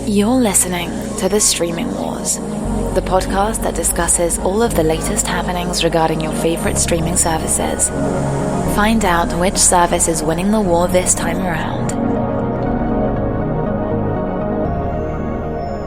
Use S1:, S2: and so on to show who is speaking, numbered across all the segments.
S1: You're listening to The Streaming Wars, the podcast that discusses all of the latest happenings regarding your favorite streaming services. Find out which service is winning the war this time around.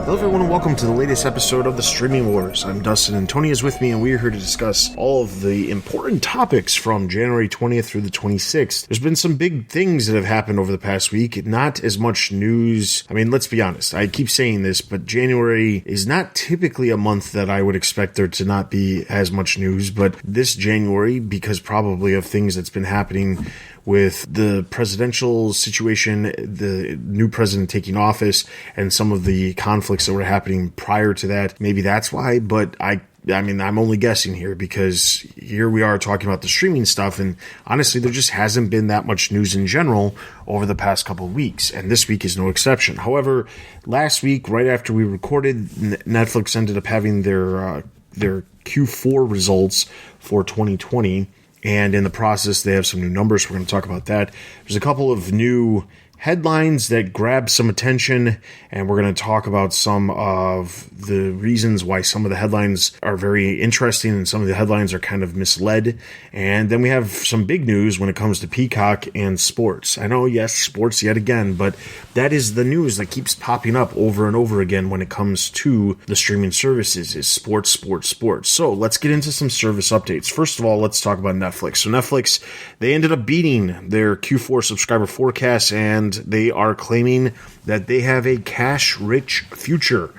S2: Hello everyone and welcome to the latest episode of The Streaming Wars. I'm Dustin and Tony is with me and we are here to discuss all of the important topics from January 20th through the 26th. There's been some big things that have happened over the past week, not as much news. I mean, let's be honest, I keep saying this, but January is not typically a month that I would expect there to not be as much news, but this January, because probably of things that's been happening with the presidential situation, the new president taking office, and some of the conflicts that were happening prior to that. Maybe that's why, but I mean, I'm only guessing here because here we are talking about the streaming stuff, and honestly, there just hasn't been that much news in general over the past couple of weeks, and this week is no exception. However, last week, right after we recorded, Netflix ended up having their Q4 results for 2020, and in the process, they have some new numbers. We're going to talk about that. There's a couple of new headlines that grab some attention, and we're going to talk about some of the reasons why some of the headlines are very interesting and some of the headlines are kind of misled. And then we have some big news when it comes to Peacock and sports. I know, yes, sports yet again, but that is the news that keeps popping up over and over again when it comes to the streaming services is sports, sports, sports. So let's get into some service updates. First of all, let's talk about Netflix. So Netflix, they ended up beating their Q4 subscriber forecast, and they are claiming that they have a cash-rich future.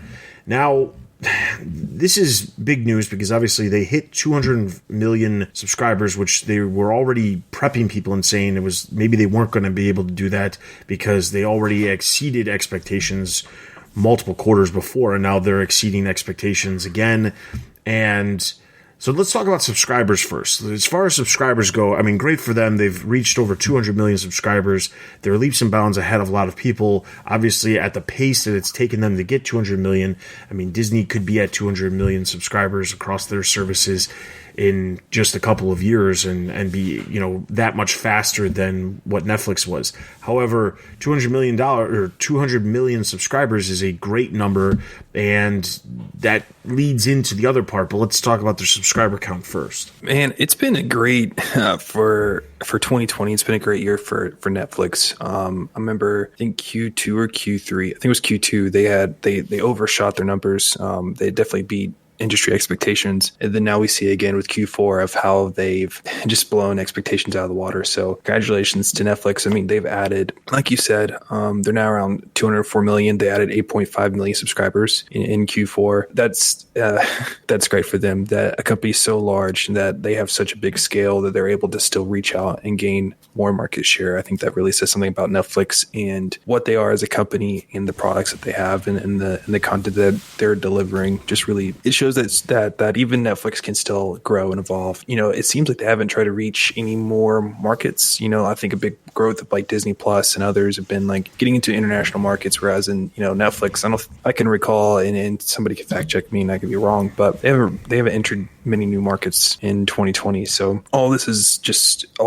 S2: Now, this is big news because obviously they hit 200 million subscribers, which they were already prepping people and saying it was maybe they weren't going to be able to do that because they already exceeded expectations multiple quarters before, and now they're exceeding expectations again. And so let's talk about subscribers first. As far as subscribers go, I mean, great for them. They've reached over 200 million subscribers. They're leaps and bounds ahead of a lot of people. Obviously, at the pace that it's taken them to get 200 million, I mean, Disney could be at 200 million subscribers across their services in just a couple of years and be, you know, that much faster than what Netflix was. However, $200 million subscribers is a great number, and that leads into the other part. But let's talk about their subscriber count first.
S3: Man, it's been a great for 2020. It's been a great year for Netflix. I remember, I think Q2 or Q3. I think it was Q2. They overshot their numbers. They definitely beat industry expectations. And then now we see again with Q4 of how they've just blown expectations out of the water. So congratulations to Netflix. I mean, they've added, like you said, they're now around 204 million. They added 8.5 million subscribers in Q4. That's great for them, that a company so large and that they have such a big scale that they're able to still reach out and gain more market share. I think that really says something about Netflix and what they are as a company and the products that they have and the content that they're delivering. Just really, it shows that even Netflix can still grow and evolve. You know, it seems like they haven't tried to reach any more markets. You know, I think a big growth of like Disney Plus and others have been like getting into international markets, whereas in, you know, Netflix, I can recall, and somebody can fact check me and I could be wrong, but they haven't entered many new markets in 2020. So all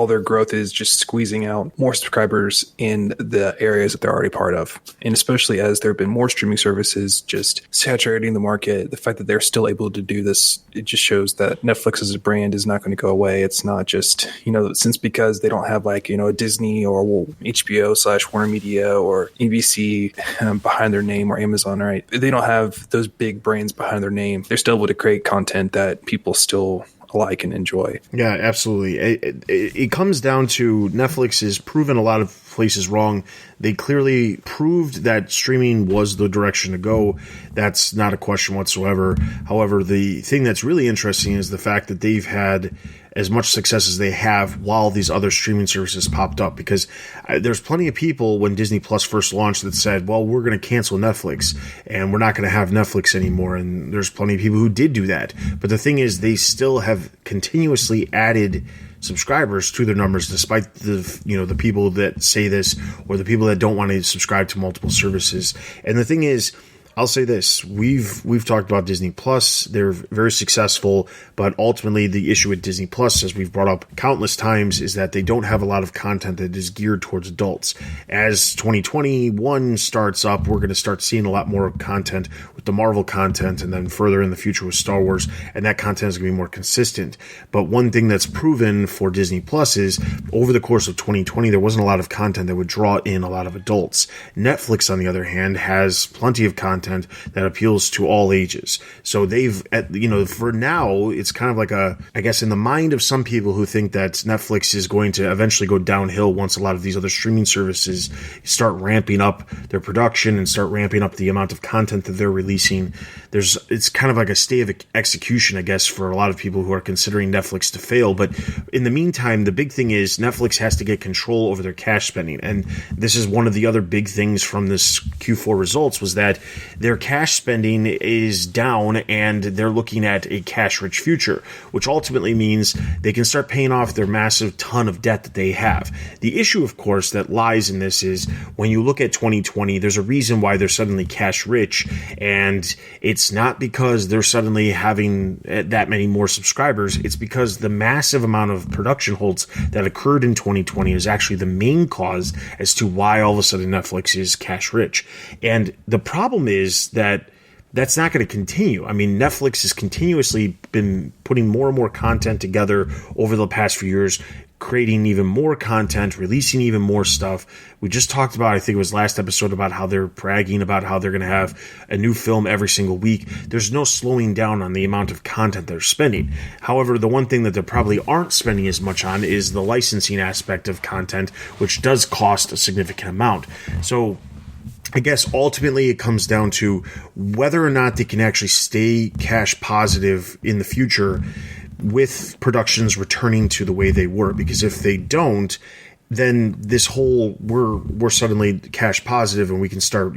S3: their growth is just squeezing out more subscribers in the areas that they're already part of. And especially as there have been more streaming services just saturating the market, the fact that they're still able to do this, it just shows that Netflix as a brand is not going to go away. It's not just, you know, because they don't have like, you know, a Disney or HBO / Warner Media or ABC behind their name, or Amazon, right? They don't have those big brands behind their name. They're still able to create content that people still like and enjoy.
S2: Yeah, absolutely. It comes down to Netflix has proven a lot of places wrong. They clearly proved that streaming was the direction to go. That's not a question whatsoever. However, the thing that's really interesting is the fact that they've had as much success as they have while these other streaming services popped up, because there's plenty of people when Disney Plus first launched that said, well, we're going to cancel Netflix and we're not going to have Netflix anymore. And there's plenty of people who did do that. But the thing is, they still have continuously added subscribers to their numbers, despite the people that say this or the people that don't want to subscribe to multiple services. And the thing is, I'll say this: we've talked about Disney Plus. They're very successful, but ultimately the issue with Disney Plus, as we've brought up countless times, is that they don't have a lot of content that is geared towards adults. As 2021 starts up, we're going to start seeing a lot more content with the Marvel content, and then further in the future with Star Wars, and that content is going to be more consistent. But one thing that's proven for Disney Plus is over the course of 2020, there wasn't a lot of content that would draw in a lot of adults. Netflix, on the other hand, has plenty of content that appeals to all ages. So they've, for now, it's kind of like I guess in the mind of some people who think that Netflix is going to eventually go downhill once a lot of these other streaming services start ramping up their production and start ramping up the amount of content that they're releasing. It's kind of like a stay of execution, I guess, for a lot of people who are considering Netflix to fail. But in the meantime, the big thing is Netflix has to get control over their cash spending. And this is one of the other big things from this Q4 results, was that their cash spending is down and they're looking at a cash-rich future, which ultimately means they can start paying off their massive ton of debt that they have. The issue, of course, that lies in this is when you look at 2020, there's a reason why they're suddenly cash-rich, and it's not because they're suddenly having that many more subscribers. It's because the massive amount of production holds that occurred in 2020 is actually the main cause as to why all of a sudden Netflix is cash-rich. And the problem is that that's not going to continue. I mean, Netflix has continuously been putting more and more content together over the past few years, creating even more content, releasing even more stuff. We just talked about, I think it was last episode, about how they're bragging about how they're going to have a new film every single week. There's no slowing down on the amount of content they're spending. However, the one thing that they probably aren't spending as much on is the licensing aspect of content, which does cost a significant amount. So I guess ultimately it comes down to whether or not they can actually stay cash positive in the future with productions returning to the way they were. Because if they don't, then this whole we're suddenly cash positive and we can start,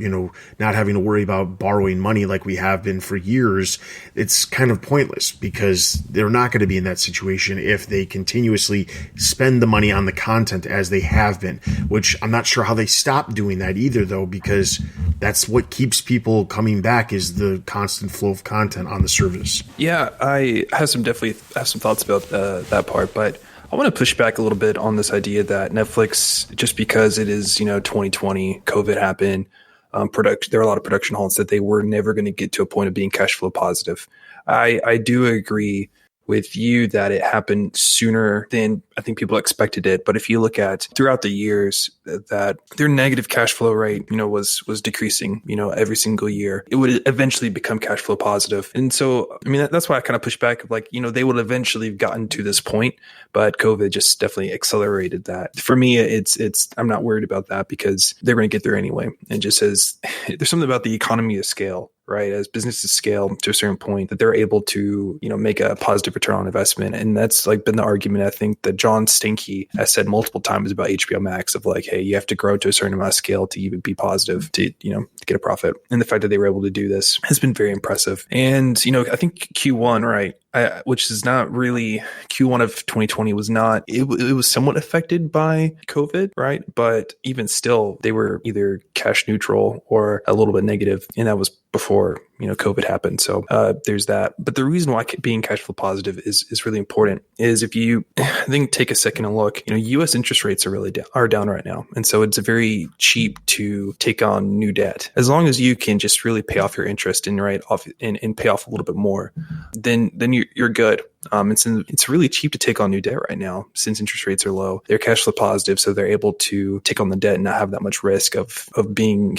S2: not having to worry about borrowing money like we have been for years. It's kind of pointless because they're not going to be in that situation if they continuously spend the money on the content as they have been, which I'm not sure how they stop doing that either, though, because that's what keeps people coming back, is the constant flow of content on the service.
S3: Yeah, I definitely have some thoughts about that part, but I want to push back a little bit on this idea that Netflix, just because it is, 2020, COVID happened, there are a lot of production halts, that they were never going to get to a point of being cash flow positive. I do agree with you that it happened sooner than I think people expected it. But if you look at throughout the years, that their negative cash flow rate, was decreasing, every single year. It would eventually become cash flow positive. And so, I mean, that's why I kind of push back, they would eventually have gotten to this point, but COVID just definitely accelerated that. For me, I'm not worried about that because they're going to get there anyway. And just as there's something about the economy of scale, right? As businesses scale to a certain point, that they're able to, make a positive return on investment. And that's been the argument, I think, that John Stinky has said multiple times about HBO Max of hey, you have to grow to a certain amount of scale to even be positive, to get a profit. And the fact that they were able to do this has been very impressive. And, I think Q1, right, which is not really Q1 of 2020 was not, it was somewhat affected by COVID, right? But even still, they were either cash neutral or a little bit negative. And that was before, COVID happened. So there's that. But the reason why being cash flow positive is really important is if you, I think, take a second and look, U.S. interest rates are down right now. And so it's very cheap to take on new debt. As long as you can just really pay off your interest and pay off a little bit more, then you're good. It's really cheap to take on new debt right now since interest rates are low. They're cash flow positive, so they're able to take on the debt and not have that much risk of being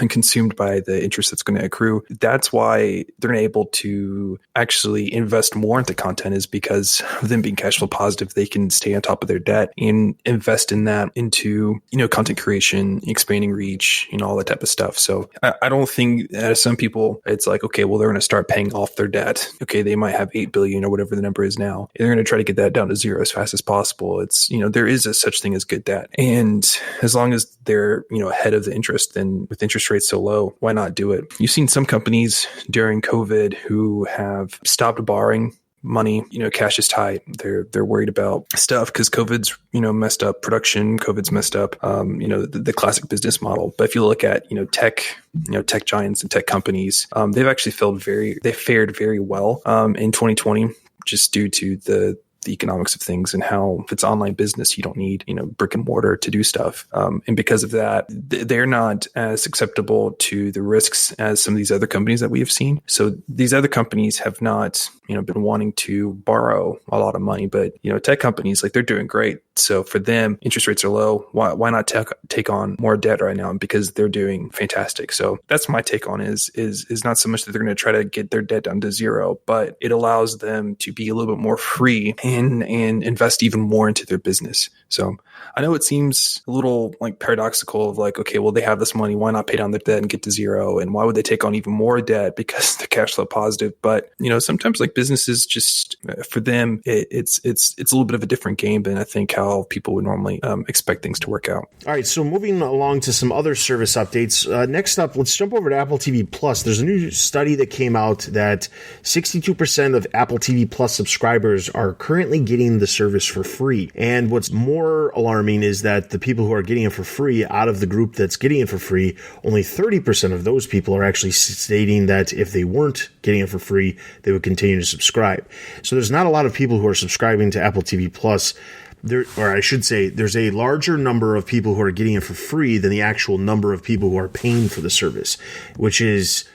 S3: consumed by the interest that's going to accrue. That's why they're able to actually invest more into content, is because of them being cash flow positive. They can stay on top of their debt and invest in that into, content creation, expanding reach, all that type of stuff. So I don't think some people, it's okay, well, they're going to start paying off their debt. Okay, they might have 8 billion or whatever the number is now. They're going to try to get that down to zero as fast as possible. It's, there is a such thing as good debt. And as long as they're, ahead of the interest, then with interest rates so low, why not do it? You've seen some companies during COVID who have stopped borrowing money, cash is tight. They're worried about stuff because COVID's, messed up production. COVID's messed up, the classic business model. But if you look at, tech giants and tech companies, they've actually fared very well in 2020 just due to the economics of things and how if it's online business, you don't need, brick and mortar to do stuff. And because of that, they're not as susceptible to the risks as some of these other companies that we have seen. So these other companies have not, been wanting to borrow a lot of money, but, tech companies, like they're doing great. So for them, interest rates are low. Why not take on more debt right now? Because they're doing fantastic. So that's my take on is not so much that they're going to try to get their debt down to zero, but it allows them to be a little bit more free and invest even more into their business. So I know it seems a little like paradoxical of like, okay, well, they have this money. Why not pay down their debt and get to zero? And why would they take on even more debt because they're cash flow positive? But, sometimes like businesses just for them, it's a little bit of a different game than I think how people would normally expect things to work out.
S2: All right. So moving along to some other service updates. Next up, let's jump over to Apple TV Plus. There's a new study that came out that 62% of Apple TV Plus subscribers are currently getting the service for free. And what's more alarming is that the people who are getting it for free, out of the group that's getting it for free, only 30% of those people are actually stating that if they weren't getting it for free, they would continue to subscribe. So there's not a lot of people who are subscribing to Apple TV Plus. There's a larger number of people who are getting it for free than the actual number of people who are paying for the service, which is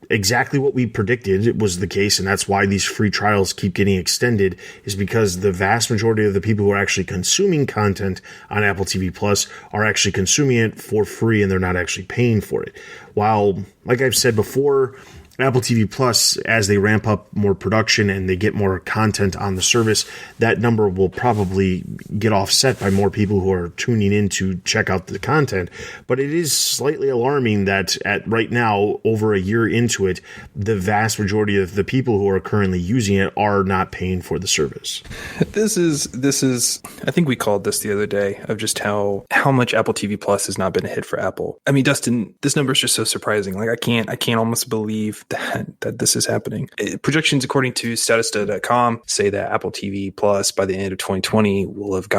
S2: exactly what we predicted it was the case, and that's why these free trials keep getting extended, is because the vast majority of the people who are actually consuming content on Apple TV Plus are actually consuming it for free and they're not actually paying for it. While, like I've said before, Apple TV Plus, as they ramp up more production and they get more content on the service, that number will probably get offset by more people who are tuning in to check out the content. But it is slightly alarming that right now, over a year into it, the vast majority of the people who are currently using it are not paying for the service.
S3: This is I think we called this the other day of just how much Apple TV Plus has not been a hit for Apple. I mean, Dustin, this number is just so surprising. Like I can't almost believe that this is happening. Projections according to statista.com say that Apple TV Plus by the end of 2020 will have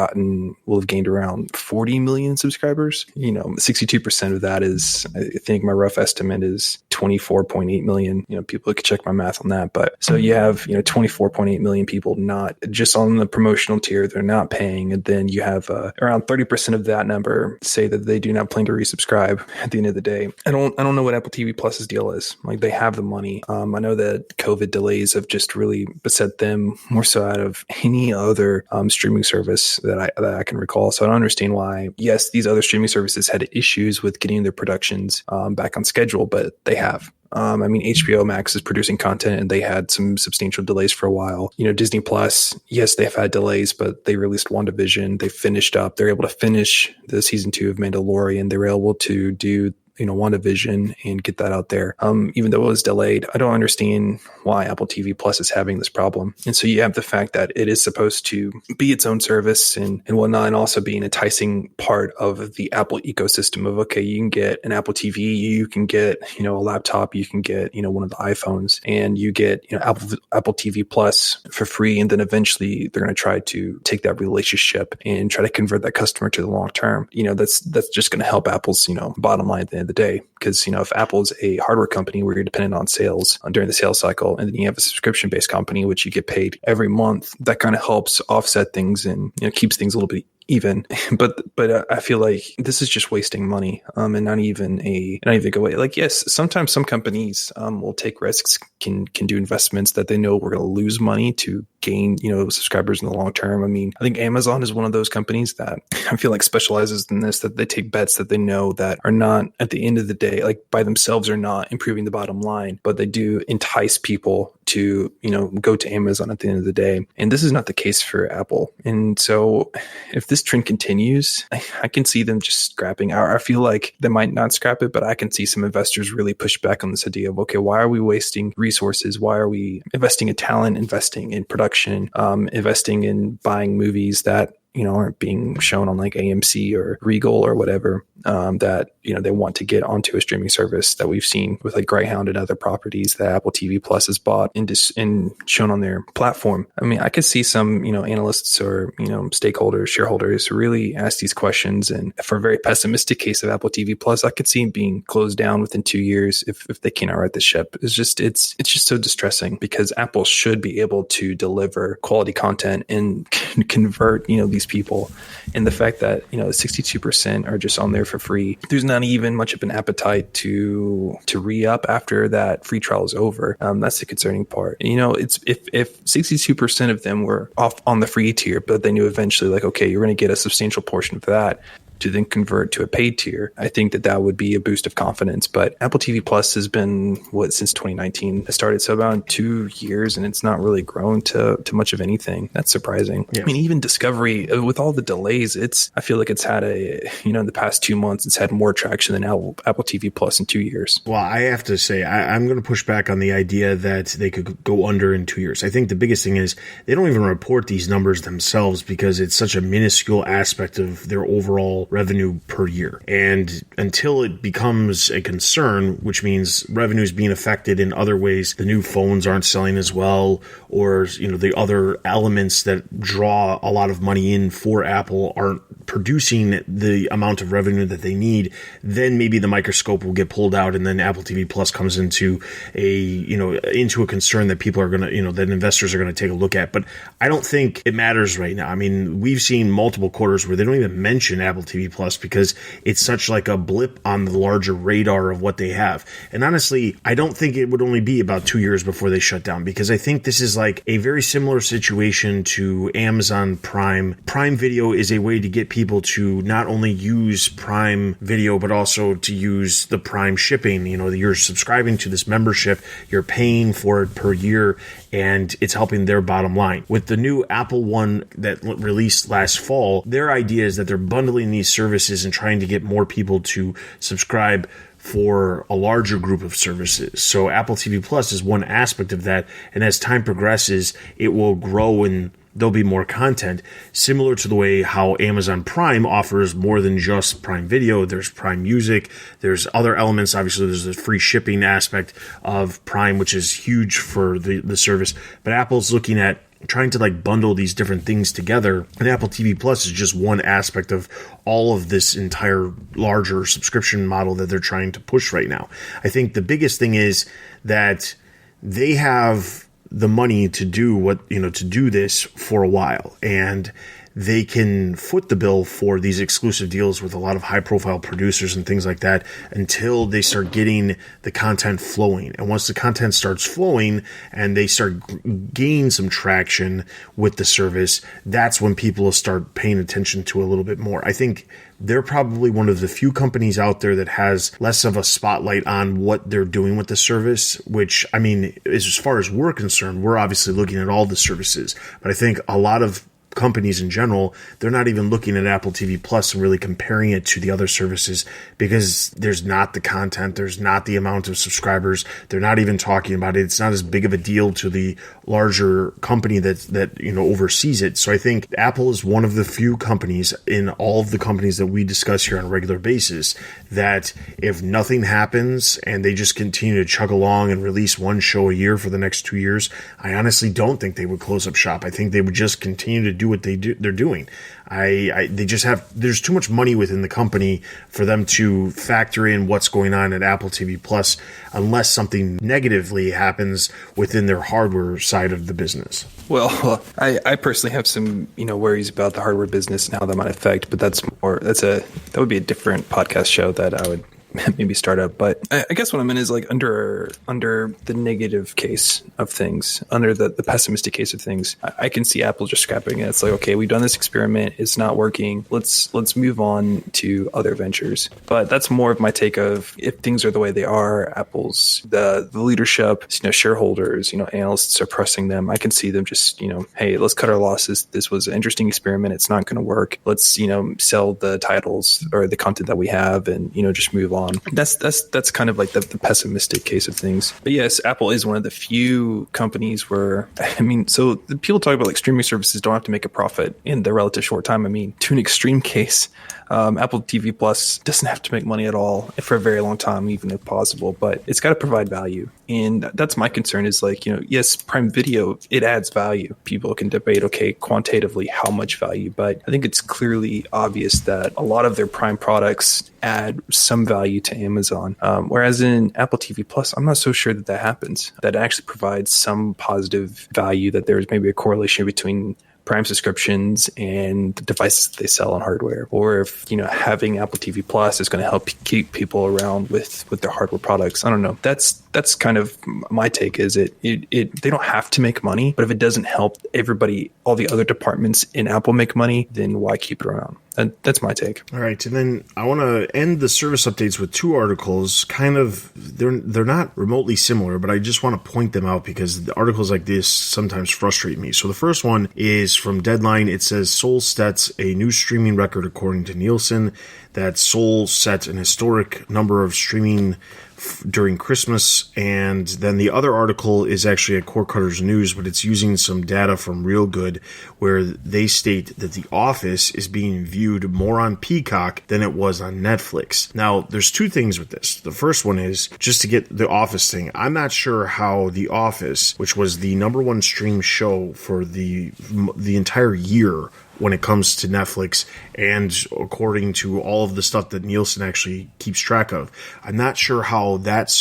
S3: gained around 40 million subscribers. 62% of that is, I think my rough estimate is 24.8 million. People could check my math on that. But so you have, 24.8 million people not just on the promotional tier, they're not paying. And then you have around 30% of that number say that they do not plan to resubscribe at the end of the day. I don't know what Apple TV Plus's deal is. Like they have the money. I know that COVID delays have just really beset them more so out of any other streaming service that I can recall. So I don't understand why, yes, these other streaming services had issues with getting their productions back on schedule, but they have. HBO Max is producing content and they had some substantial delays for a while. Disney Plus, yes, they've had delays, but they released WandaVision. They finished up. They're able to finish the season 2 of Mandalorian. They were able to do WandaVision and get that out there. Even though it was delayed, I don't understand why Apple TV Plus is having this problem. And so you have the fact that it is supposed to be its own service and whatnot, and also be an enticing part of the Apple ecosystem of, okay, you can get an Apple TV, you can get, a laptop, you can get, one of the iPhones, and you get, Apple TV Plus for free. And then eventually they're going to try to take that relationship and try to convert that customer to the long term. That's just going to help Apple's, bottom line at the end of the day. Because, if Apple is a hardware company where you're dependent on sales during the sales cycle, and then you have a subscription-based company, which you get paid every month, that kind of helps offset things and, keeps things a little bit even. But I feel like this is just wasting money, and not even a good way. Like, yes, sometimes some companies will take risks, can do investments that they know we're going to lose money to gain, subscribers in the long term. I mean, I think Amazon is one of those companies that I feel like specializes in this, that they take bets that they know that are not at the end of the day, like by themselves are not improving the bottom line, but they do entice people to, go to Amazon at the end of the day. And this is not the case for Apple. And so if this trend continues, I can see them just scrapping. I feel like they might not scrap it, but I can see some investors really push back on this idea of, okay, why are we wasting resources? Why are we investing in talent, investing in production, investing in buying movies that aren't being shown on like AMC or Regal or whatever, that, they want to get onto a streaming service that we've seen with like Greyhound and other properties that Apple TV Plus has bought and shown on their platform. I mean, I could see some, analysts or, stakeholders, shareholders really ask these questions. And for a very pessimistic case of Apple TV Plus, I could see it being closed down within 2 years if they cannot right the ship. It's just so distressing, because Apple should be able to deliver quality content and convert, these people. And the fact that, 62% are just on there for free, there's not even much of an appetite to re-up after that free trial is over. That's the concerning part. It's if 62% of them were off on the free tier, but they knew eventually, like, okay, you're going to get a substantial portion of that to then convert to a paid tier, I think that would be a boost of confidence. But Apple TV Plus has been since 2019 it started, so about 2 years, and it's not really grown to much of anything. That's surprising. Yeah. I mean, even Discovery, with all the delays, I feel like it's had in the past 2 months, it's had more traction than Apple TV Plus in 2 years.
S2: Well, I have to say, I'm going to push back on the idea that they could go under in 2 years. I think the biggest thing is they don't even report these numbers themselves, because it's such a minuscule aspect of their overall revenue per year. And until it becomes a concern, which means revenue is being affected in other ways, the new phones aren't selling as well, or the other elements that draw a lot of money in for Apple aren't producing the amount of revenue that they need, then maybe the microscope will get pulled out, and then Apple TV Plus comes into a concern that people are going to, that investors are going to take a look at. But I don't think it matters right now. I mean, we've seen multiple quarters where they don't even mention Apple TV Plus because it's such like a blip on the larger radar of what they have. And honestly, I don't think it would only be about 2 years before they shut down, because I think this is like a very similar situation to Amazon Prime. Prime Video is a way to get people to not only use Prime Video, but also to use the Prime shipping. You're subscribing to this membership, you're paying for it per year, and it's helping their bottom line. With the new Apple One that released last fall, their idea is that they're bundling these services and trying to get more people to subscribe for a larger group of services. So Apple TV Plus is one aspect of that, and as time progresses, it will grow and there'll be more content, similar to the way how Amazon Prime offers more than just Prime Video. There's Prime Music, there's other elements. Obviously, there's the free shipping aspect of Prime, which is huge for the service. But Apple's looking at trying to bundle these different things together, and Apple TV Plus is just one aspect of all of this entire larger subscription model that they're trying to push right now. I think the biggest thing is that they have the money to do to do this for a while, and they can foot the bill for these exclusive deals with a lot of high-profile producers and things like that until they start getting the content flowing. And once the content starts flowing and they start gaining some traction with the service, that's when people will start paying attention to a little bit more. I think they're probably one of the few companies out there that has less of a spotlight on what they're doing with the service, which, I mean, as far as we're concerned, we're obviously looking at all the services. But I think a lot of companies in general, they're not even looking at Apple TV Plus and really comparing it to the other services, because there's not the content, there's not the amount of subscribers, they're not even talking about it. It's not as big of a deal to the larger company that oversees it. So I think Apple is one of the few companies in all of the companies that we discuss here on a regular basis that if nothing happens and they just continue to chug along and release one show a year for the next 2 years, I honestly don't think they would close up shop. I think they would just continue to do what they're doing. There's too much money within the company for them to factor in what's going on at Apple TV Plus unless something negatively happens within their hardware side of the business.
S3: Well, I personally have some, worries about the hardware business and how that might affect, but that would be a different podcast show that I would maybe start up. But I guess what I meant is under the negative case of things, under the pessimistic case of things, I can see Apple just scrapping it. It's like, okay, we've done this experiment, it's not working. Let's move on to other ventures. But that's more of my take of, if things are the way they are, Apple's the leadership, shareholders, analysts are pressing them. I can see them just, hey, let's cut our losses. This was an interesting experiment. It's not going to work. Let's, sell the titles or the content that we have and, just move on. on. That's kind of like the pessimistic case of things. But yes, Apple is one of the few companies where, so the people talk about like streaming services don't have to make a profit in the relative short time. To an extreme case, Apple TV Plus doesn't have to make money at all for a very long time, even if possible, but it's got to provide value. And that's my concern is like, yes, Prime Video, it adds value. People can debate, okay, quantitatively how much value, but I think it's clearly obvious that a lot of their Prime products add some value to Amazon. Whereas in Apple TV Plus, I'm not so sure that happens, that it actually provides some positive value, that there's maybe a correlation between Prime subscriptions and the devices that they sell on hardware, or if having Apple TV Plus is going to help keep people around with their hardware products. I don't know. That's kind of my take. Is it they don't have to make money, but if it doesn't help everybody, all the other departments in Apple make money, then why keep it around? That's my take.
S2: All right, and then I want to end the service updates with two articles. Kind of, they're not remotely similar, but I just want to point them out because the articles like this sometimes frustrate me. So the first one is from Deadline. It says Soul sets a new streaming record according to Nielsen. That Soul set an historic number of streaming during Christmas. And then the other article is actually at Core Cutters News, but it's using some data from Real Good where they state that The Office is being viewed more on Peacock than it was on Netflix. Now, there's two things with this. The first one is just to get The Office thing. I'm not sure how The Office, which was the number one stream show for the entire year when it comes to Netflix, and according to all of the stuff that Nielsen actually keeps track of, I'm not sure how that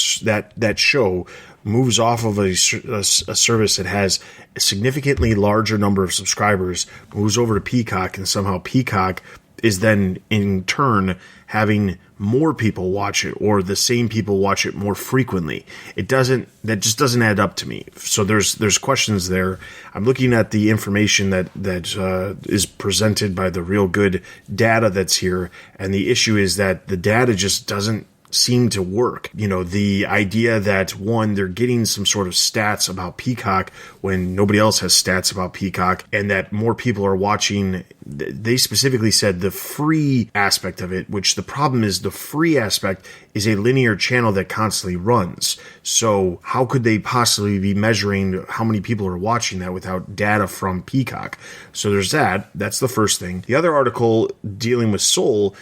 S2: show moves off of a service that has a significantly larger number of subscribers, moves over to Peacock, and somehow Peacock is then in turn having more people watch it, or the same people watch it more frequently. That just doesn't add up to me. So there's questions there. I'm looking at the information that is presented by the Real Good data that's here, and the issue is that the data just doesn't seem to work. The idea that, one, they're getting some sort of stats about Peacock when nobody else has stats about Peacock, and that more people are watching. They specifically said the free aspect of it, which the problem is the free aspect is a linear channel that constantly runs. So how could they possibly be measuring how many people are watching that without data from Peacock? So there's that. That's the first thing. The other article dealing with Soul,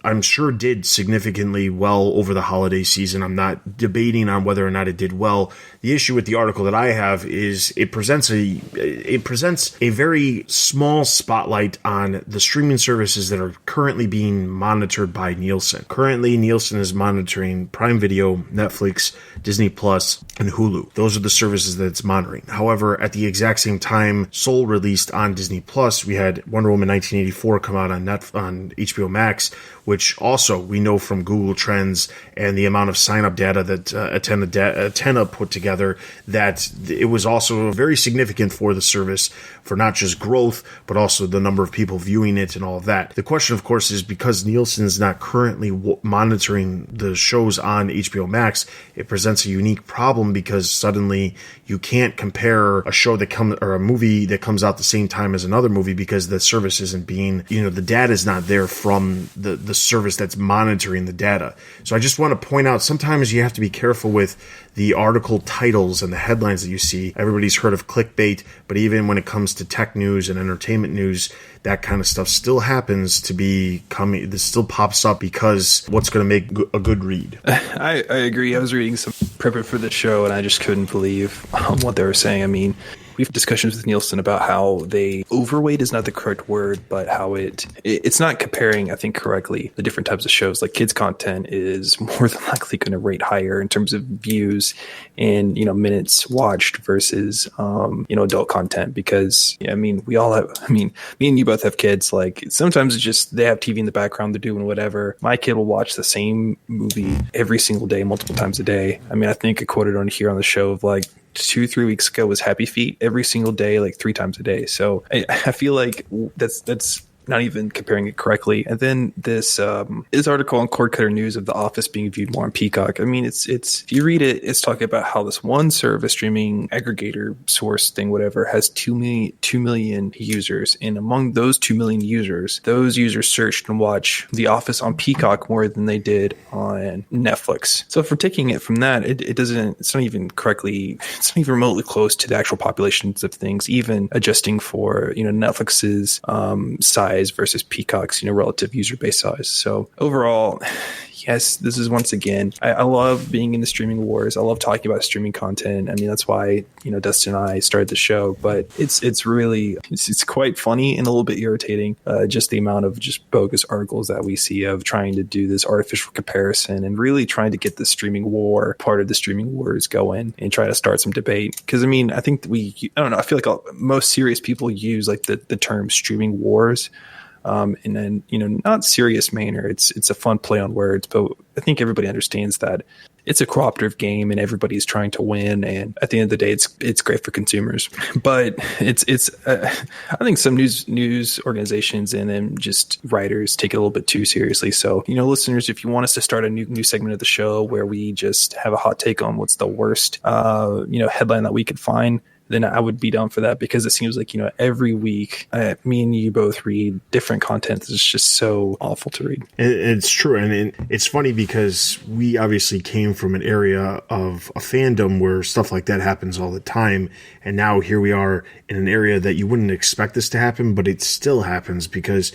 S2: I'm sure did significantly well over the holiday season. I'm not debating on whether or not it did well. The issue with the article that I have is it presents a very small spotlight on the streaming services that are currently being monitored by Nielsen. Currently, Nielsen is monitoring Prime Video, Netflix, Disney Plus, and Hulu. Those are the services that it's monitoring. However, at the exact same time Soul released on Disney Plus, we had Wonder Woman 1984 come out on HBO Max, which also we know from Google Trends and the amount of sign-up data that Antenna put together that it was also very significant for the service, for not just growth, but also the number of people viewing it and all of that. The question, of course, is because Nielsen's not currently monitoring the shows on HBO Max, it presents a unique problem because suddenly you can't compare a show or a movie that comes out the same time as another movie because the service isn't being, the data is not there from the service that's monitoring the data. So I just want to point out, sometimes you have to be careful with the article titles and the headlines that you see. Everybody's heard of clickbait, but even when it comes to tech news and entertainment news, that kind of stuff still happens to be coming. This still pops up because what's going to make a good read.
S3: I agree. I was reading some prep for the show, and I just couldn't believe what they were saying. We've had discussions with Nielsen about how they overweight is not the correct word, but how it's not comparing, I think, correctly the different types of shows. Like kids content is more than likely going to rate higher in terms of views and minutes watched versus adult content, because we all have. Me and you both have kids. Like sometimes it's just they have TV in the background, they're doing whatever. My kid will watch the same movie every single day, multiple times a day. I think I quoted on here on the show of like 2-3 weeks ago was Happy Feet every single day, like 3 times a day. So I feel like that's not even comparing it correctly. And then this article on Cord Cutter News of The Office being viewed more on Peacock. I mean, it's if you read it, it's talking about how this one service, streaming aggregator source thing, whatever, has 2 million users. And among those 2 million users, those users searched and watched The Office on Peacock more than they did on Netflix. So if we're taking it from that, it's not even remotely close to the actual populations of things, even adjusting for, Netflix's size versus Peacock's, relative user base size. So overall, yes, this is once again, I love being in the streaming wars. I love talking about streaming content. I mean, that's why, Dustin and I started the show, but it's really quite funny and a little bit irritating. Just the amount of just bogus articles that we see of trying to do this artificial comparison and really trying to get the streaming war, part of the streaming wars going and try to start some debate. Cause I mean, I think I don't know. I feel like most serious people use like the term streaming wars. In an not serious manner. It's a fun play on words, but I think everybody understands that it's a cooperative game and everybody's trying to win. And at the end of the day, it's great for consumers. But I think some news organizations and then just writers take it a little bit too seriously. So listeners, if you want us to start a new segment of the show where we just have a hot take on what's the worst headline that we could find, then I would be down for that, because it seems like, every week, me and you both read different content that's just so awful to read.
S2: It's true. And it's funny because we obviously came from an area of a fandom where stuff like that happens all the time. And now here we are in an area that you wouldn't expect this to happen, but it still happens because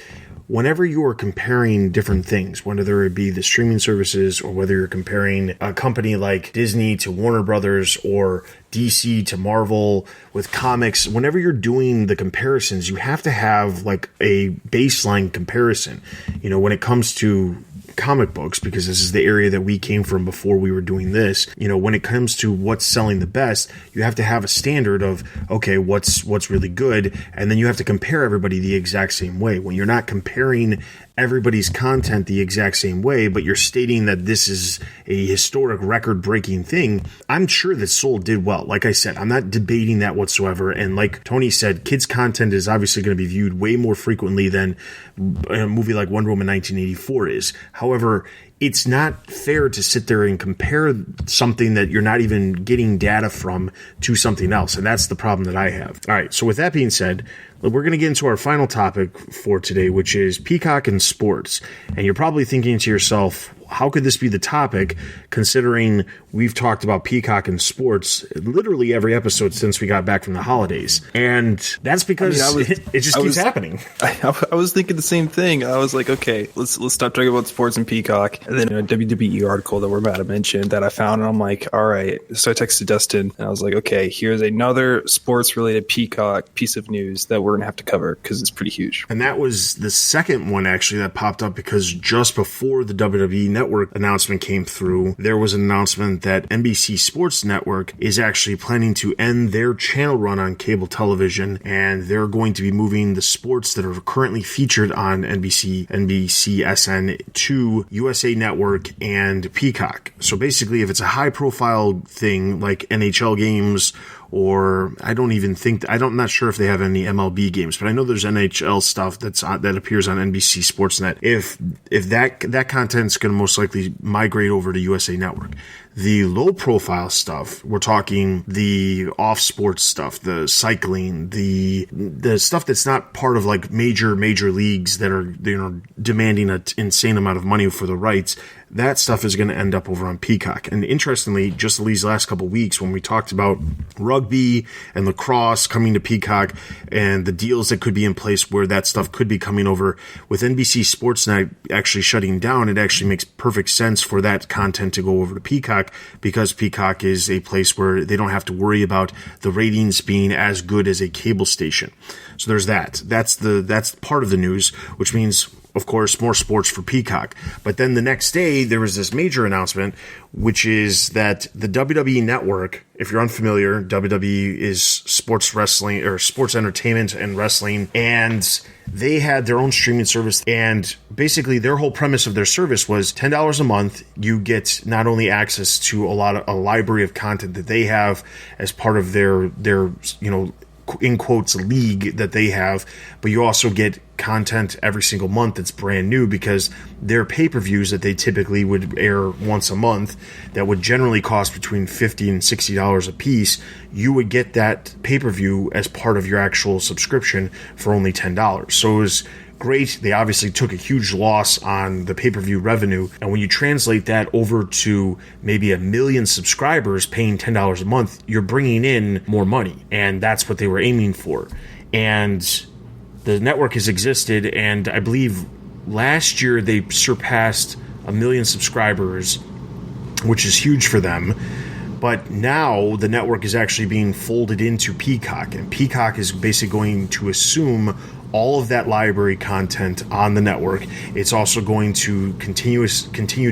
S2: whenever you are comparing different things, whether it be the streaming services or whether you're comparing a company like Disney to Warner Brothers or DC to Marvel with comics, whenever you're doing the comparisons, you have to have like a baseline comparison. When it comes to comic books, because this is the area that we came from before we were doing this, when it comes to what's selling the best, you have to have a standard of, okay, what's really good, and then you have to compare everybody the exact same way. When you're not comparing everybody's content the exact same way, but you're stating that this is a historic record-breaking thing, I'm sure that Soul did well. Like I said, I'm not debating that whatsoever. And like Tony said, kids' content is obviously going to be viewed way more frequently than a movie like Wonder Woman 1984 is. However, it's not fair to sit there and compare something that you're not even getting data from to something else. And that's the problem that I have. All right. So with that being said, we're going to get into our final topic for today, which is Peacock and sports. And you're probably thinking to yourself, how could this be the topic, considering we've talked about Peacock and sports literally every episode since we got back from the holidays? And that's because it just keeps happening.
S3: I was thinking the same thing. I was like, okay, let's stop talking about sports and Peacock. And then a WWE article that we're about to mention that I found, and I'm like, all right. So I texted Dustin, and I was like, okay, here's another sports-related Peacock piece of news that we're going to have to cover because it's pretty huge.
S2: And that was the second one, actually, that popped up because just before the WWE Network announcement came through, there was an announcement that NBC Sports Network is actually planning to end their channel run on cable television, and they're going to be moving the sports that are currently featured on NBCSN to USA Network and Peacock. So basically, if it's a high-profile thing like NHL games, or I'm not sure if they have any MLB games, but I know there's NHL stuff that appears on NBC Sportsnet. If that content's going to most likely migrate over to USA Network. The low profile stuff, we're talking the off sports stuff, the cycling, the stuff that's not part of like major leagues that are demanding an insane amount of money for the rights. That stuff is going to end up over on Peacock. And interestingly, just these last couple of weeks when we talked about rugby and lacrosse coming to Peacock and the deals that could be in place where that stuff could be coming over, with NBC Sportsnet actually shutting down, it actually makes perfect sense for that content to go over to Peacock, because Peacock is a place where they don't have to worry about the ratings being as good as a cable station. So there's that. That's part of the news, which means, of course, more sports for Peacock. But then the next day, there was this major announcement, which is that the WWE Network, if you're unfamiliar, WWE is sports wrestling or sports entertainment and wrestling, and they had their own streaming service. And basically their whole premise of their service was $10 a month. You get not only access to a library of content that they have as part of their in quotes league that they have, but you also get content every single month that's brand new, because their pay-per-views that they typically would air once a month that would generally cost between $50 and $60 a piece, you would get that pay-per-view as part of your actual subscription for only $10. So it was great. They obviously took a huge loss on the pay-per-view revenue, and when you translate that over to maybe 1 million subscribers paying $10 a month, you're bringing in more money, and that's what they were aiming for. And the network has existed, and I believe last year they surpassed 1 million subscribers, which is huge for them. But now the network is actually being folded into Peacock, and Peacock is basically going to assume all of that library content on the network. It's also going to continue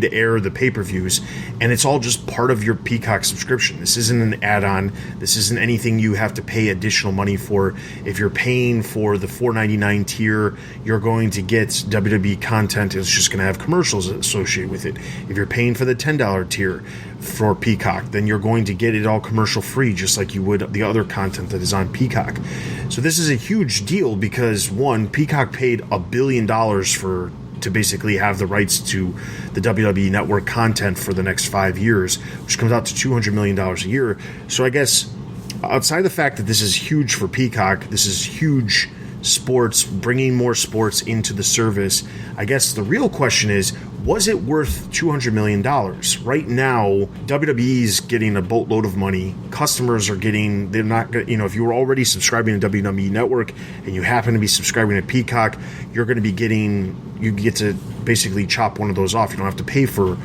S2: to air the pay-per-views, and it's all just part of your Peacock subscription. This isn't an add-on. This isn't anything you have to pay additional money for. If you're paying for the $4.99 tier, you're going to get WWE content. It's just going to have commercials associated with it. If you're paying for the $10 tier for Peacock, then you're going to get it all commercial free, just like you would the other content that is on Peacock. So this is a huge deal because, one, Peacock paid $1 billion to basically have the rights to the WWE Network content for the next 5 years, which comes out to $200 million a year. So I guess outside the fact that this is huge for Peacock, this is huge sports, bringing more sports into the service. I guess the real question is, was it worth $200 million? Right now, WWE's getting a boatload of money. Customers are getting, they're not, if you were already subscribing to WWE Network and you happen to be subscribing to Peacock, you're going to be you get to basically chop one of those off. You don't have to pay for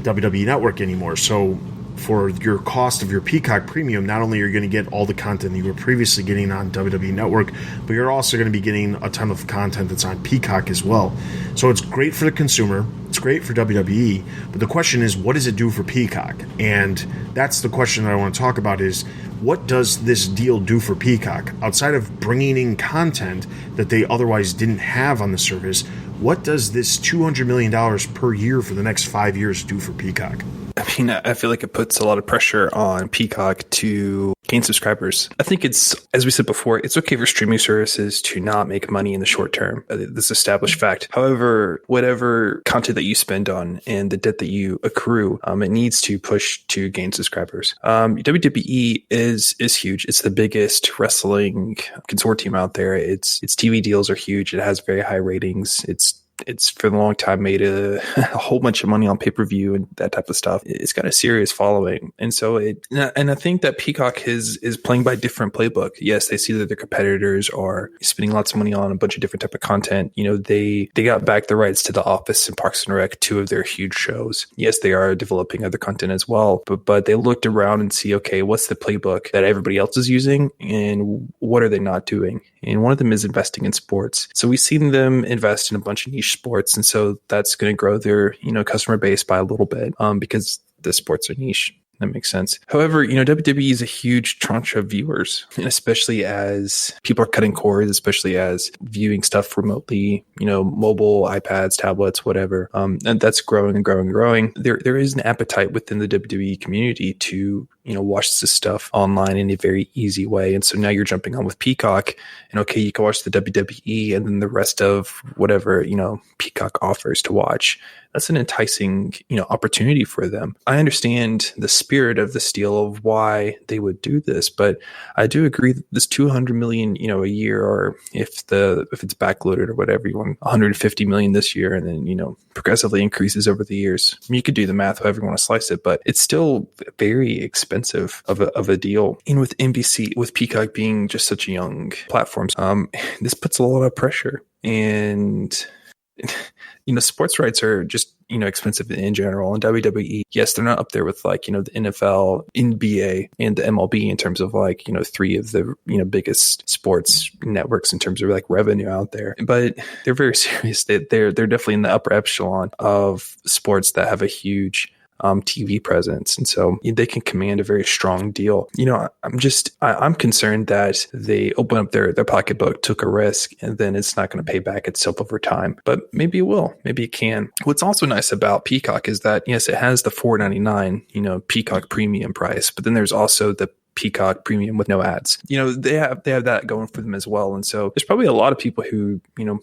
S2: WWE Network anymore. So for your cost of your Peacock Premium, not only are you going to get all the content that you were previously getting on WWE Network, but you're also going to be getting a ton of content that's on Peacock as well. So it's great for the consumer. It's great for WWE. But the question is, what does it do for Peacock? And that's the question that I want to talk about is, what does this deal do for Peacock? Outside of bringing in content that they otherwise didn't have on the service, what does this $200 million per year for the next 5 years do for Peacock?
S3: I mean, I feel like it puts a lot of pressure on Peacock to gain subscribers. I think it's, as we said before, it's okay for streaming services to not make money in the short term. This established fact. However, whatever content that you spend on and the debt that you accrue, it needs to push to gain subscribers. WWE is huge. It's the biggest wrestling consortium out there. Its TV deals are huge. It has very high ratings. It's for a long time made a whole bunch of money on pay-per-view and that type of stuff. It's got a serious following. And so I think that Peacock is playing by a different playbook. Yes, they see that their competitors are spending lots of money on a bunch of different type of content. They got back the rights to The Office and Parks and Rec, 2 of their huge shows. Yes, they are developing other content as well, but they looked around and see, okay, what's the playbook that everybody else is using and what are they not doing? And one of them is investing in sports. So we've seen them invest in a bunch of niche sports. And so that's going to grow their, customer base by a little bit because the sports are niche. That makes sense. However, WWE is a huge tranche of viewers, and especially as people are cutting cords, especially as viewing stuff remotely, mobile, iPads, tablets, whatever. And that's growing and growing and growing. There is an appetite within the WWE community to, watch this stuff online in a very easy way. And so now you're jumping on with Peacock and okay, you can watch the WWE and then the rest of whatever, Peacock offers to watch. That's an enticing, opportunity for them. I understand the spirit of this deal of why they would do this, but I do agree that this $200 million, a year, or if it's backloaded or whatever, you want $150 million this year, and then progressively increases over the years. I mean, you could do the math however you want to slice it, but it's still very expensive of a deal. And with NBC, with Peacock being just such a young platform, this puts a lot of pressure. And sports rights are just, expensive in general. And WWE, yes, they're not up there with like, the NFL, NBA, and the MLB in terms of like, 3 of the, biggest sports networks in terms of like revenue out there. But they're very serious. They're definitely in the upper echelon of sports that have a huge TV presence. And so they can command a very strong deal. I'm concerned that they open up their pocketbook, took a risk, and then it's not going to pay back itself over time. But maybe it will. Maybe it can. What's also nice about Peacock is that, yes, it has the $4.99, Peacock premium price, but then there's also the Peacock Premium with no ads. They have that going for them as well. And so there's probably a lot of people who,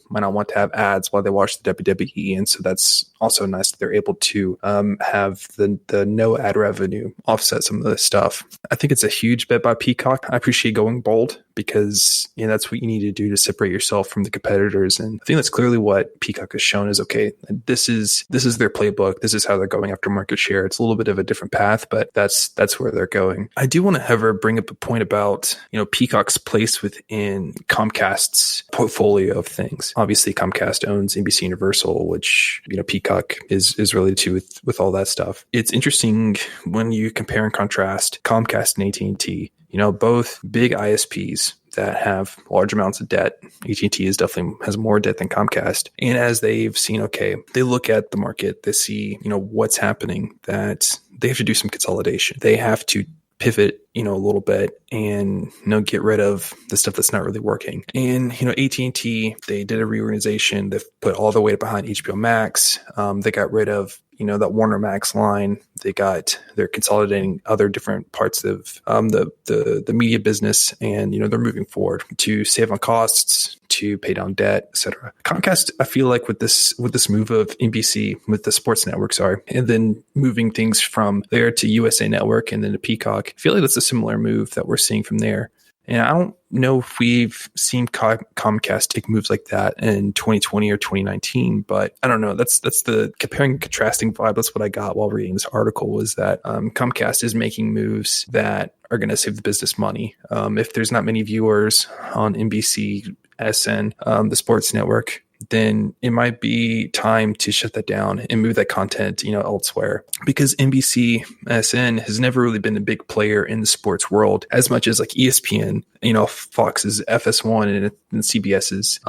S3: might not want to have ads while they watch the WWE. And so that's also nice that they're able to have the no ad revenue offset some of this stuff. I think it's a huge bet by Peacock. I appreciate going bold because that's what you need to do to separate yourself from the competitors. And I think that's clearly what Peacock has shown is, okay, this is their playbook. This is how they're going after market share. It's a little bit of a different path, but that's where they're going. I do want to, however, bring up a point about, Peacock's place within Comcast's portfolio of things. Obviously, Comcast owns NBC Universal, which, Peacock is related to with all that stuff. It's interesting when you compare and contrast Comcast and AT&T. Both big ISPs that have large amounts of debt. AT&T has more debt than Comcast. And as they've seen, they look at the market, they see, what's happening, that they have to do some consolidation. They have to pivot, a little bit and, get rid of the stuff that's not really working. And, AT&T, they did a reorganization. They've put all the weight behind HBO Max. They got rid of, that Warner Max line. They're consolidating other different parts of the media business, and they're moving forward to save on costs, to pay down debt, etc. Comcast, I feel like with this move of NBC with the sports network, and then moving things from there to USA Network and then to Peacock, I feel like that's a similar move that we're seeing from there. And I don't know if we've seen Comcast take moves like that in 2020 or 2019, but I don't know. That's the comparing and contrasting vibe. That's what I got while reading this article, was that Comcast is making moves that are going to save the business money. If there's not many viewers on NBC SN, the sports network, then it might be time to shut that down and move that content, elsewhere. Because NBC SN has never really been a big player in the sports world as much as like ESPN, Fox's FS1 and CBS's,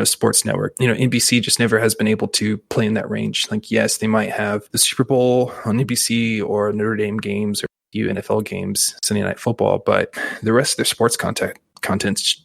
S3: sports network. NBC just never has been able to play in that range. Like, yes, they might have the Super Bowl on NBC or Notre Dame games or NFL games, Sunday Night Football, but the rest of their sports content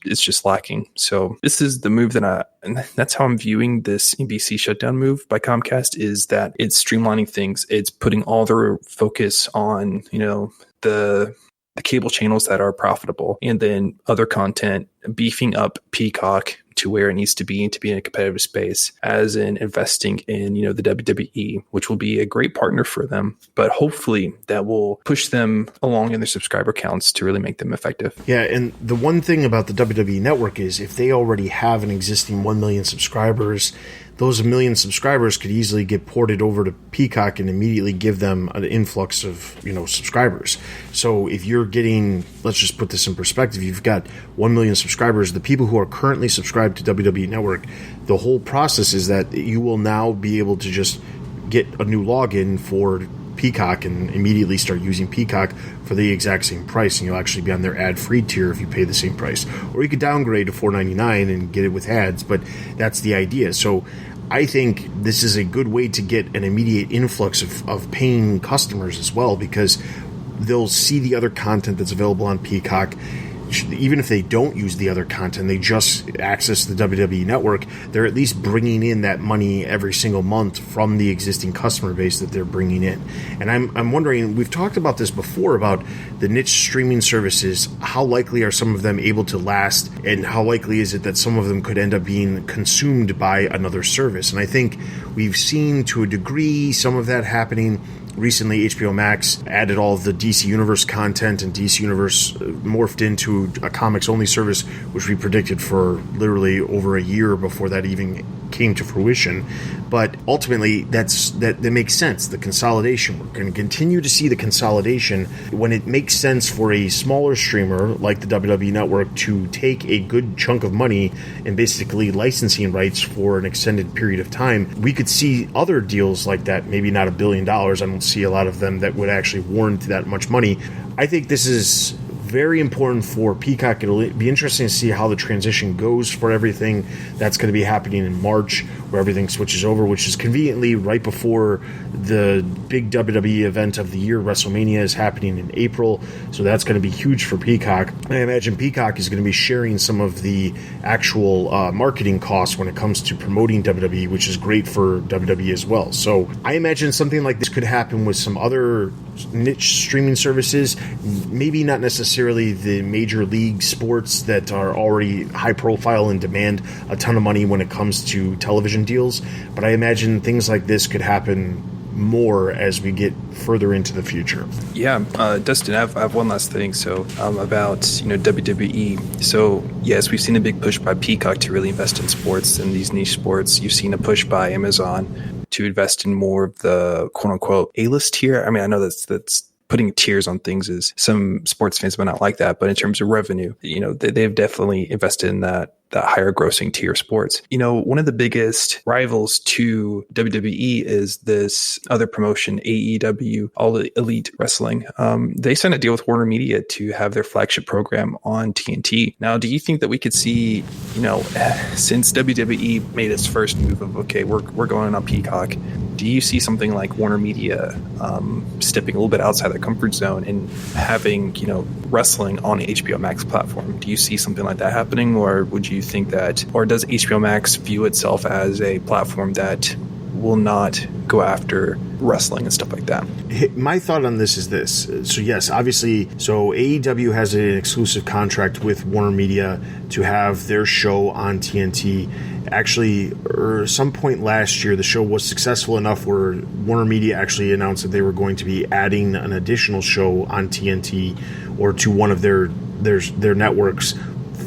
S3: is just lacking. So this is the move and that's how I'm viewing this NBC shutdown move by Comcast, is that it's streamlining things. It's putting all their focus on, the cable channels that are profitable, and then other content, beefing up Peacock to where it needs to be and to be in a competitive space, as in investing in, the WWE, which will be a great partner for them. But hopefully that will push them along in their subscriber counts to really make them effective.
S2: Yeah, and the one thing about the WWE Network is if they already have an existing 1 million subscribers, those 1 million subscribers could easily get ported over to Peacock and immediately give them an influx of, subscribers. So if you're getting, let's just put this in perspective, you've got 1 million subscribers, the people who are currently subscribed to WWE Network, the whole process is that you will now be able to just get a new login for Peacock and immediately start using Peacock for the exact same price, and you'll actually be on their ad-free tier if you pay the same price. Or you could downgrade to $4.99 and get it with ads, but that's the idea. So I think this is a good way to get an immediate influx of paying customers as well, because they'll see the other content that's available on Peacock. Even if they don't use the other content, they just access the WWE Network, they're at least bringing in that money every single month from the existing customer base that they're bringing in. And I'm wondering, we've talked about this before, about the niche streaming services. How likely are some of them able to last, and how likely is it that some of them could end up being consumed by another service? And I think we've seen, to a degree, some of that happening. Recently, HBO Max added all of the DC Universe content, and DC Universe morphed into a comics-only service, which we predicted for literally over a year before that even came to fruition. But ultimately, that makes sense. The consolidation, we're going to continue to see the consolidation when it makes sense for a smaller streamer like the WWE Network to take a good chunk of money and basically licensing rights for an extended period of time. We could see other deals like that, maybe not $1 billion. I don't see a lot of them that would actually warrant that much money. I think this is very important for Peacock. It'll be interesting to see how the transition goes for everything. That's going to be happening in March, where everything switches over, which is conveniently right before the big WWE event of the year. WrestleMania is happening in April, so that's going to be huge for Peacock. I imagine Peacock is going to be sharing some of the actual marketing costs when it comes to promoting WWE, which is great for WWE as well. So I imagine something like this could happen with some other niche streaming services, maybe not necessarily the major league sports that are already high profile and demand a ton of money when it comes to television deals, but I imagine things like this could happen more as we get further into the future.
S3: Yeah, Dustin, I have one last thing. So about WWE. So yes, we've seen a big push by Peacock to really invest in sports and these niche sports. You've seen a push by Amazon to invest in more of the quote unquote A-list tier. I mean, I know that's putting tiers on things is some sports fans might not like that, but in terms of revenue, they've definitely invested in that higher grossing tier sports. One of the biggest rivals to WWE is this other promotion, AEW, All Elite Wrestling. They signed a deal with Warner Media to have their flagship program on TNT. Now, do you think that we could see, since WWE made its first move of, okay, we're going on Peacock, do you see something like Warner Media stepping a little bit outside their comfort zone and having, wrestling on HBO Max platform? Do you see something like that happening, or would you think that, or does HBO Max view itself as a platform that will not go after wrestling and stuff like that?
S2: My thought on this is this. So yes, obviously, AEW has an exclusive contract with Warner Media to have their show on TNT. Actually, some point last year, the show was successful enough where Warner Media actually announced that they were going to be adding an additional show on TNT or to one of their networks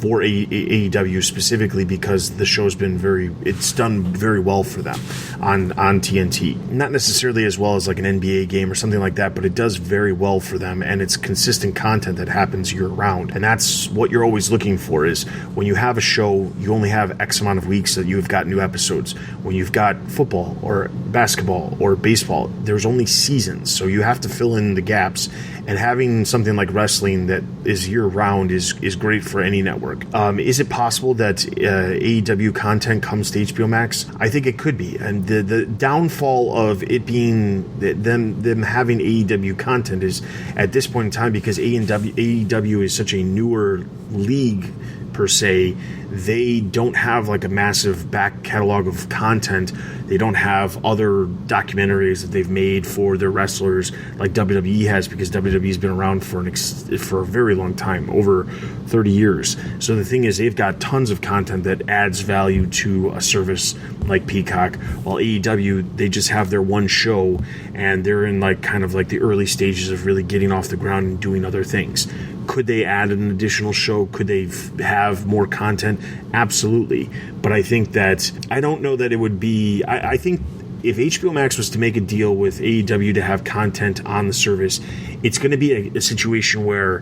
S2: for AEW specifically, because the show's been it's done very well for them on TNT. Not necessarily as well as like an NBA game or something like that, but it does very well for them, and it's consistent content that happens year round. And that's what you're always looking for, is when you have a show, you only have X amount of weeks that you've got new episodes. When you've got football or basketball or baseball, there's only seasons, so you have to fill in the gaps. And having something like wrestling that is year-round is great for any network. Is it possible that AEW content comes to HBO Max? I think it could be. And the downfall of it being them having AEW content is at this point in time, because AEW is such a newer league per se, they don't have like a massive back catalog of content. They don't have other documentaries that they've made for their wrestlers like WWE has, because WWE's been around for a very long time, over 30 years. So the thing is, they've got tons of content that adds value to a service like Peacock, while AEW, they just have their one show, and they're in kind of the early stages of really getting off the ground and doing other things. Could they add an additional show? Could they have more content? Absolutely. But I think that, I don't know that it would be, I think if HBO Max was to make a deal with AEW to have content on the service, it's going to be a situation where,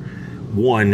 S2: one,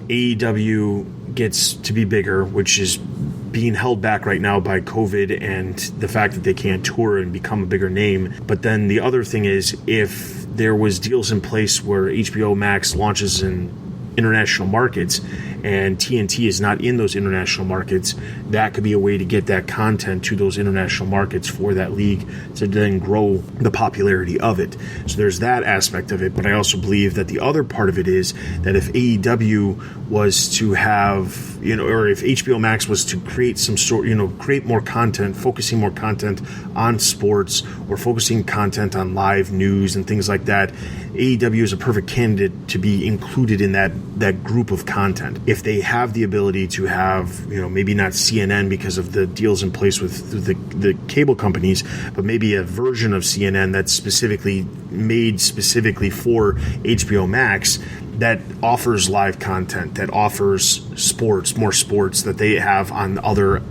S2: AEW gets to be bigger, which is being held back right now by COVID and the fact that they can't tour and become a bigger name. But then the other thing is, if there was deals in place where HBO Max launches in international markets and TNT is not in those international markets, that could be a way to get that content to those international markets for that league to then grow the popularity of it. So there's that aspect of it. But I also believe that the other part of it is that if AEW was to have, or if HBO Max was to create some sort, create more content, focusing more content on sports or focusing content on live news and things like that, AEW is a perfect candidate to be included in that group of content. If they have the ability to have, maybe not CNN because of the deals in place with the cable companies, but maybe a version of CNN that's made specifically for HBO Max, that offers live content, that offers more sports that they have on other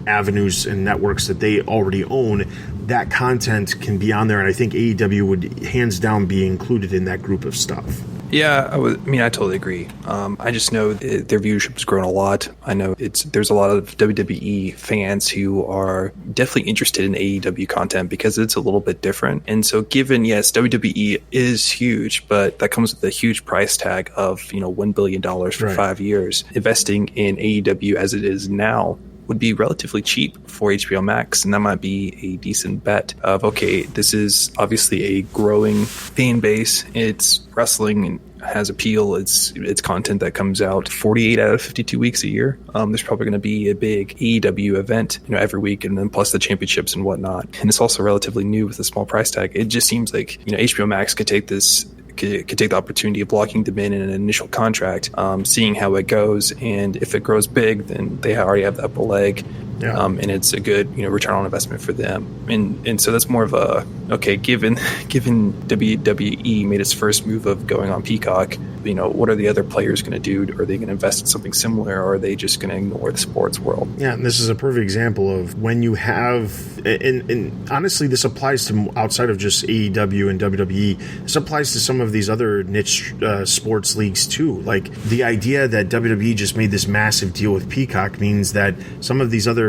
S2: avenues and networks that they already own. That content can be on there, and I think AEW would hands down be included in that group of stuff.
S3: Yeah, I totally agree. I just know their viewership has grown a lot. I know there's a lot of WWE fans who are definitely interested in AEW content because it's a little bit different. And so given, yes, WWE is huge, but that comes with a huge price tag of, $1 billion for 5 years. Investing in AEW as it is now would be relatively cheap for HBO Max, and that might be a decent bet of, okay, this is obviously a growing fan base. It's wrestling, and has appeal. It's content that comes out 48 out of 52 weeks a year. There's probably going to be a big AEW event, every week, and then plus the championships and whatnot. And it's also relatively new with a small price tag. It just seems like, HBO Max could take the opportunity of locking them in an initial contract, seeing how it goes, and if it grows big, then they already have the upper leg.
S2: Yeah.
S3: And it's a good, return on investment for them. And so that's more of a, okay, given WWE made its first move of going on Peacock, what are the other players going to do? Are they going to invest in something similar, or are they just going to ignore the sports world?
S2: Yeah, and this is a perfect example of when you have, and honestly, this applies to outside of just AEW and WWE. This applies to some of these other niche sports leagues too. Like the idea that WWE just made this massive deal with Peacock means that some of these other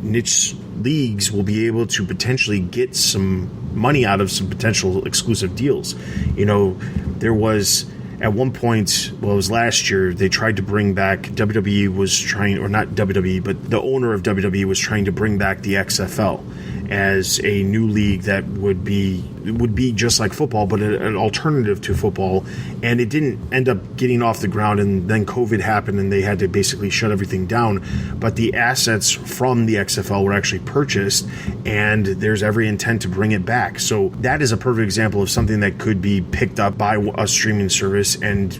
S2: niche leagues will be able to potentially get some money out of some potential exclusive deals. There was at one point, it was last year, they tried to bring back, WWE was trying, or not WWE, but the owner of WWE was trying to bring back the XFL as a new league that would be just like football, but an alternative to football. And it didn't end up getting off the ground, and then COVID happened and they had to basically shut everything down. But the assets from the XFL were actually purchased, and there's every intent to bring it back. So that is a perfect example of something that could be picked up by a streaming service and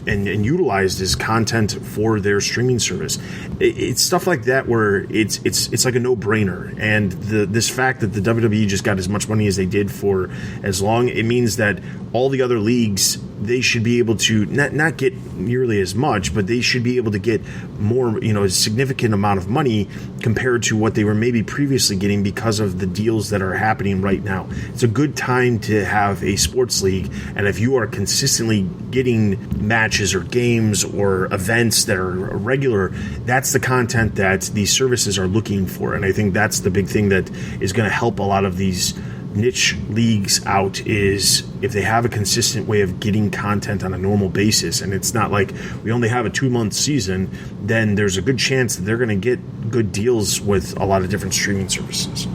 S2: utilized as content for their streaming service. It's stuff like that where it's like a no-brainer. And this fact that the WWE just got as much money as they did for as long, it means that all the other leagues, they should be able to not get nearly as much, but they should be able to get more, a significant amount of money compared to what they were maybe previously getting because of the deals that are happening right now. It's a good time to have a sports league, and if you are consistently getting matches or games or events that are regular, that's the content that these services are looking for. And I think that's the big thing that is going to help a lot of these niche leagues out, is if they have a consistent way of getting content on a normal basis, and it's not like we only have a 2-month season, then there's a good chance that they're going to get good deals with a lot of different streaming services.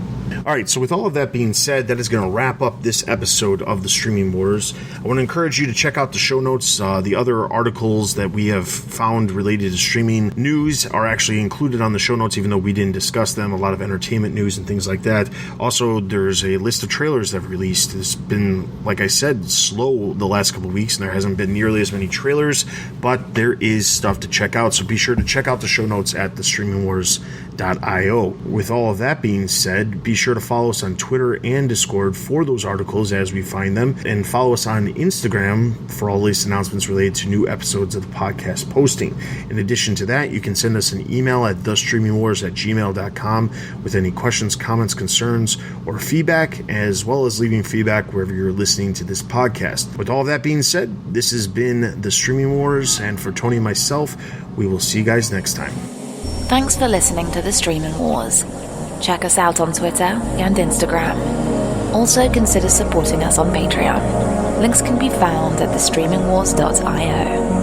S2: All right, so with all of that being said, that is going to wrap up this episode of the Streaming Wars. I want to encourage you to check out the show notes. The other articles that we have found related to streaming news are actually included on the show notes, even though we didn't discuss them. A lot of entertainment news and things like that. Also, there's a list of trailers that have released. It's been, like I said, slow the last couple of weeks, and there hasn't been nearly as many trailers, but there is stuff to check out. So be sure to check out the show notes at thestreamingwars.io. With all of that being said, be sure to follow us on Twitter and Discord for those articles as we find them, and follow us on Instagram for all the latest announcements related to new episodes of the podcast posting. In addition to that, you can send us an email at thestreamingwars@gmail.com with any questions, comments, concerns, or feedback, as well as leaving feedback wherever you're listening to this podcast. With all of that being said, this has been The Streaming Wars, and for Tony and myself, we will see you guys next time.
S1: Thanks for listening to The Streaming Wars. Check us out on Twitter and Instagram. Also consider supporting us on Patreon. Links can be found at thestreamingwars.io.